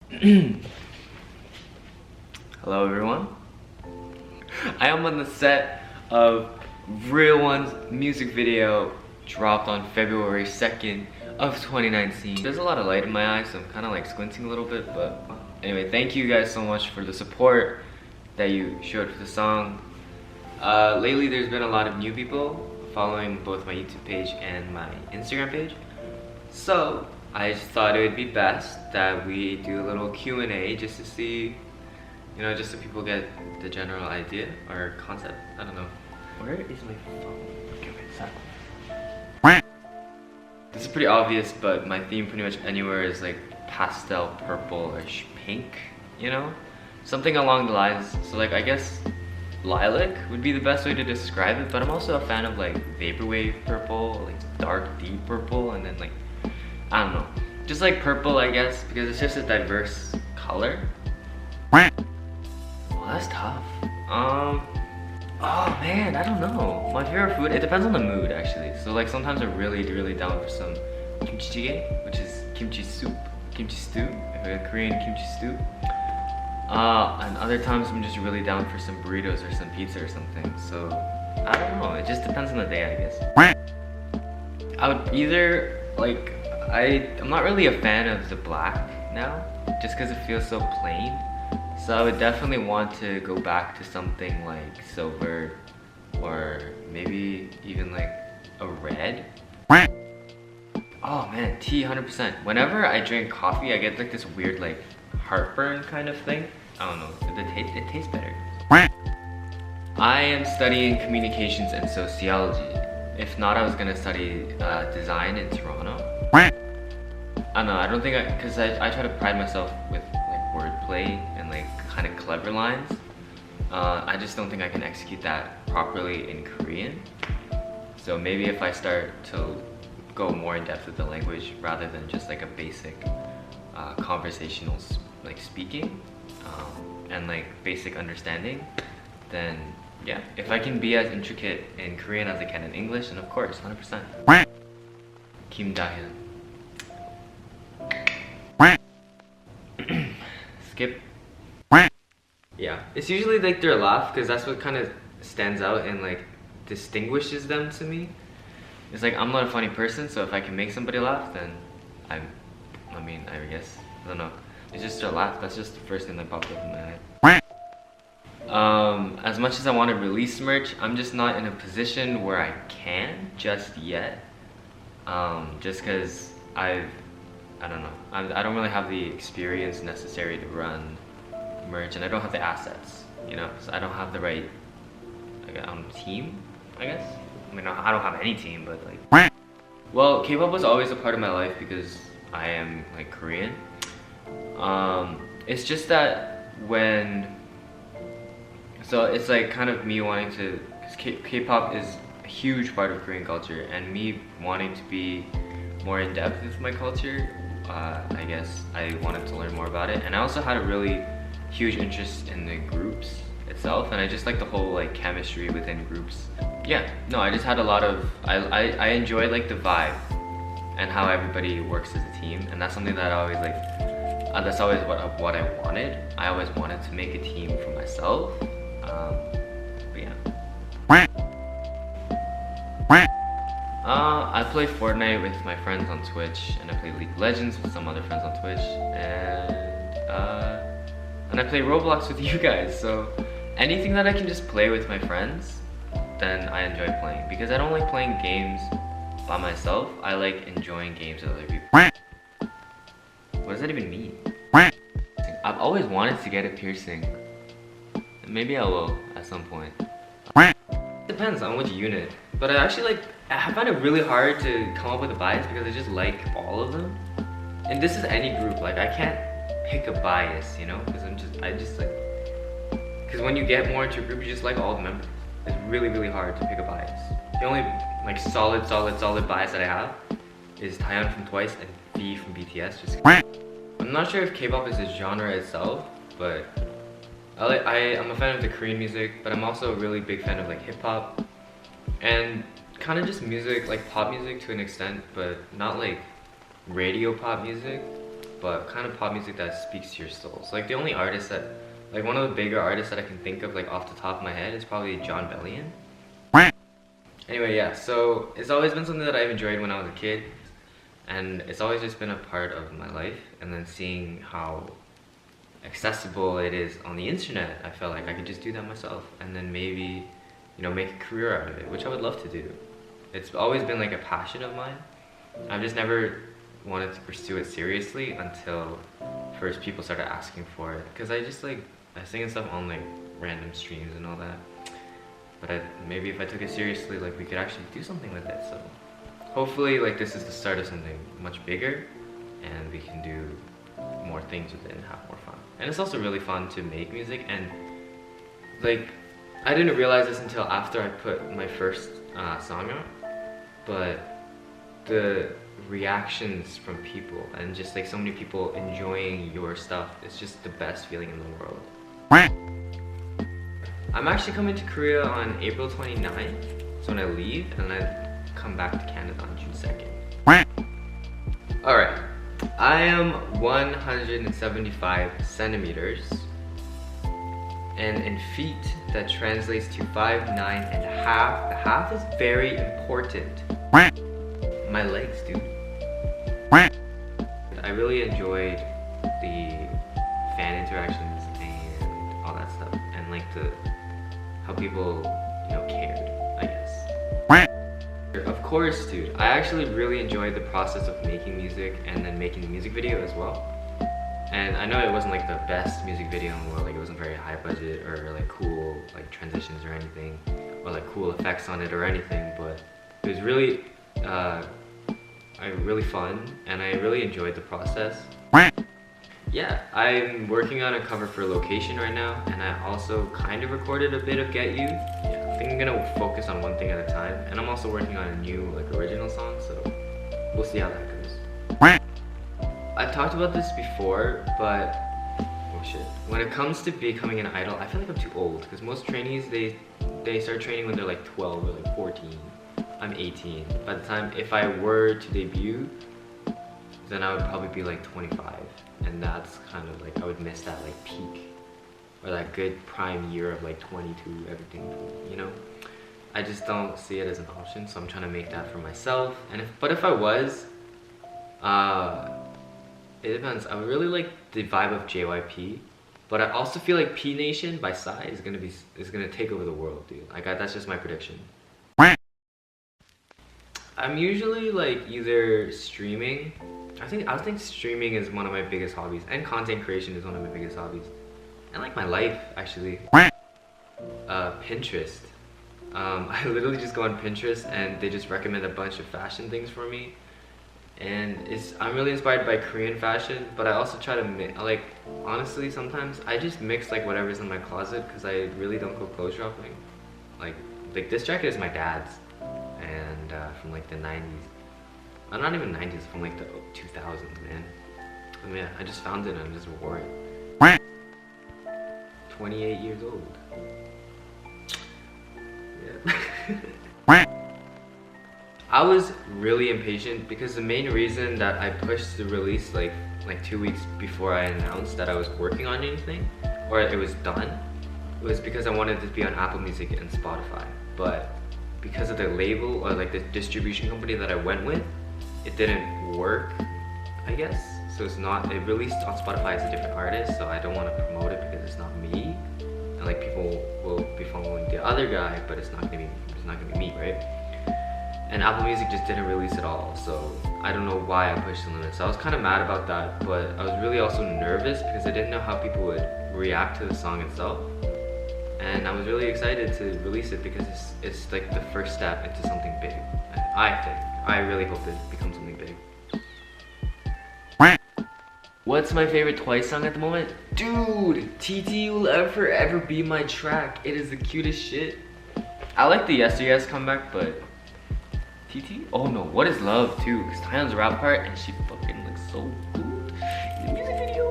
Hello everyone. I am on the set of Real One's music video dropped on February 2nd of 2019. There's a lot of light in my eyes, so I'm kind of like squinting a little bit, but anyway, thank you guys so much for the support that you showed for the song. Lately there's been a lot of new people following both my YouTube page and my Instagram page. So I just thought it would be best that we do a little Q&A just to see, you know, just so people get the general idea or concept. I don't know. Where is my phone? Okay, wait, stop. This is pretty obvious, but my theme pretty much anywhere is like pastel purple-ish pink, you know? Something along the lines. So like, I guess lilac would be the best way to describe it, but I'm also a fan of like vaporwave purple, like dark deep purple, and then like, I don't know, just like purple, I guess, because it's just a diverse color. Well, that's tough. Oh man, I don't know. My favorite food, it depends on the mood actually. So like sometimes I'm really down for some kimchi jjigae, which is kimchi soup, kimchi stew, like a Korean kimchi stew. And other times I'm just really down for some burritos or some pizza or something. So I don't know, it just depends on the day, I guess. I would either like, I'm not really a fan of the black now, just because it feels so plain. So I would definitely want to go back to something like silver, or maybe even like a red. Oh man, tea 100%. Whenever I drink coffee, I get like this weird like heartburn kind of thing. I don't know, it tastes better. I am studying communications and sociology. If not, I was gonna study design in Toronto. I don't know, I don't think because I try to pride myself with like wordplay and like kind of clever lines. I just don't think I can execute that properly in Korean. So maybe if I start to go more in depth with the language rather than just like a basic conversational like speaking and like basic understanding, then yeah, if I can be as intricate in Korean as I can in English, then of course, 100%. Kim Da-hyun. Skip. Yeah, it's usually like their laugh, because that's what kind of stands out and like distinguishes them to me. It's like, I'm not a funny person, so if I can make somebody laugh, then I guess, I don't know. It's just their laugh, that's just the first thing that popped up in my head. As much as I want to release merch, I'm just not in a position where I can just yet. Just because I don't know, I don't really have the experience necessary to run merch, and I don't have the assets, you know, so I don't have the right team, I guess. I mean, I don't have any team, but like, well, K-pop was always a part of my life because I am like Korean. It's just that so it's like kind of me wanting to, because K-pop is a huge part of Korean culture, and me wanting to be more in depth with my culture, I guess I wanted to learn more about it. And I also had a really huge interest in the groups itself, and I just like the whole like chemistry within groups. Yeah, no, I just had a lot of, I enjoyed like the vibe and how everybody works as a team, and that's something that I always like, that's always what I wanted. I always wanted to make a team for myself. But yeah. I play Fortnite with my friends on Twitch, and I play League of Legends with some other friends on Twitch, and I play Roblox with you guys. So anything that I can just play with my friends, then I enjoy playing, because I don't like playing games by myself. I like enjoying games with other people. What does that even mean? I've always wanted to get a piercing. Maybe I will at some point. Depends on which unit. But I find it really hard to come up with a bias, because I just like all of them. And this is any group, like I can't pick a bias, you know? Because because when you get more into a group, you just like all the members. It's really hard to pick a bias. The only like solid bias that I have is Taeyeon from Twice and V from BTS. I'm not sure if K-pop is a genre itself, but I'm a fan of the Korean music, but I'm also a really big fan of like hip-hop and kind of just music, like pop music to an extent, but not like radio pop music. but kind of pop music that speaks to your soul. So like the only artist that, like one of the bigger artists that I can think of like off the top of my head is probably Jon Bellion. Anyway, yeah, so it's always been something that I've enjoyed when I was a kid, and it's always just been a part of my life. And then seeing how accessible it is on the internet, I felt like I could just do that myself, and then maybe, you know, make a career out of it, which I would love to do. It's always been like a passion of mine. I've just never wanted to pursue it seriously until first people started asking for it, because I sing and stuff on like random streams and all that. But maybe if I took it seriously, like we could actually do something with it. So hopefully like this is the start of something much bigger, and we can do more things with it and have more fun. And it's also really fun to make music, and like I didn't realize this until after I put my first song out, but the reactions from people and just like so many people enjoying your stuff, it's just the best feeling in the world. I'm actually coming to Korea on April 29th, so when I leave, and then I come back to Canada on June 2nd. Alright, I am 175 centimeters, and in feet that translates to 5'9" and a half. The half is very important. My legs, dude. I really enjoyed the fan interactions and all that stuff, and like how people, you know, cared, I guess. Of course, dude. I actually really enjoyed the process of making music and then making the music video as well. And I know it wasn't like the best music video in the world, like it wasn't very high budget or like cool like transitions or anything, or like cool effects on it or anything, but it was really really fun, and I really enjoyed the process. Yeah, I'm working on a cover for Location right now, and I also kind of recorded a bit of Get You. Yeah, I think I'm gonna focus on one thing at a time, and I'm also working on a new like original song, so we'll see how that goes. I've talked about this before, but oh shit. When it comes to becoming an idol, I feel like I'm too old, because most trainees, they start training when they're like 12 or like 14. I'm 18. By the time, if I were to debut, then I would probably be like 25. And that's kind of like, I would miss that like peak, or that good prime year of like 22, everything, you know? I just don't see it as an option, so I'm trying to make that for myself. And but if I was, it depends. I really like the vibe of JYP, but I also feel like P Nation by Psy is gonna take over the world, dude. Like that's just my prediction. I'm usually like either streaming. I think streaming is one of my biggest hobbies, and content creation is one of my biggest hobbies, and like my life actually. Pinterest. I literally just go on Pinterest and they just recommend a bunch of fashion things for me, and I'm really inspired by Korean fashion, but I also try to like, honestly, sometimes I just mix like whatever's in my closet, because I really don't go clothes shopping. Like this jacket is my dad's, and from like the 90s. Not even 90s, from like the 2000s, man. I mean, I just found it and I just wore it. 28 years old. Yeah. I was really impatient, because the main reason that I pushed the release like 2 weeks before I announced that I was working on anything, or it was done, was because I wanted to be on Apple Music and Spotify. But because of the label, or like the distribution company that I went with, it didn't work, I guess. So it released on Spotify as a different artist, so I don't want to promote it because it's not me. And like people will be following the other guy, but it's not gonna be me, right? And Apple Music just didn't release it all, so I don't know why I pushed the limit. So I was kind of mad about that, but I was really also nervous because I didn't know how people would react to the song itself. And I was really excited to release it because it's like the first step into something big. I really hope it becomes something big. What's my favorite Twice song at the moment? Dude, TT will ever be my track. It is the cutest shit. I like the Yes or Yes comeback, but TT? Oh no, What Is Love too, because Taeyeon's rap part, and she fucking looks so good in the music video.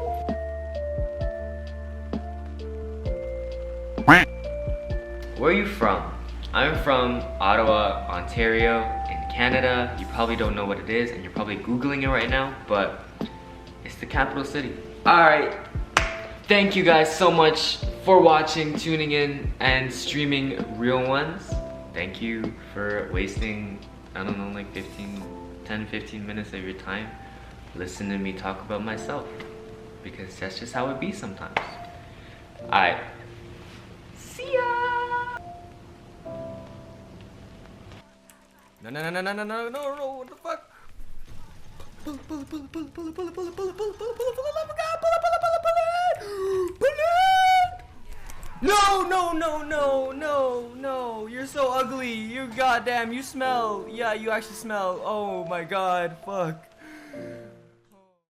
Where are you from? I'm from Ottawa, Ontario, in Canada. You probably don't know what it is, and you're probably Googling it right now, but it's the capital city. Alright. Thank you guys so much for watching, tuning in, and streaming Real Ones. Thank you for wasting, I don't know, like 10-15 minutes of your time. Listen to me talk about myself. Because that's just how it be sometimes. Alright. See ya! No, what the fuck? Pull it, pull it, pull it, pull it, pull it, pull it, pull it, pull it, pull it, pull it, pull it, pull it, oh my god, pull it, pull it, pull it, pull it, pull it! No, you're so ugly, you goddamn, you smell, yeah, you actually smell, oh my god, fuck.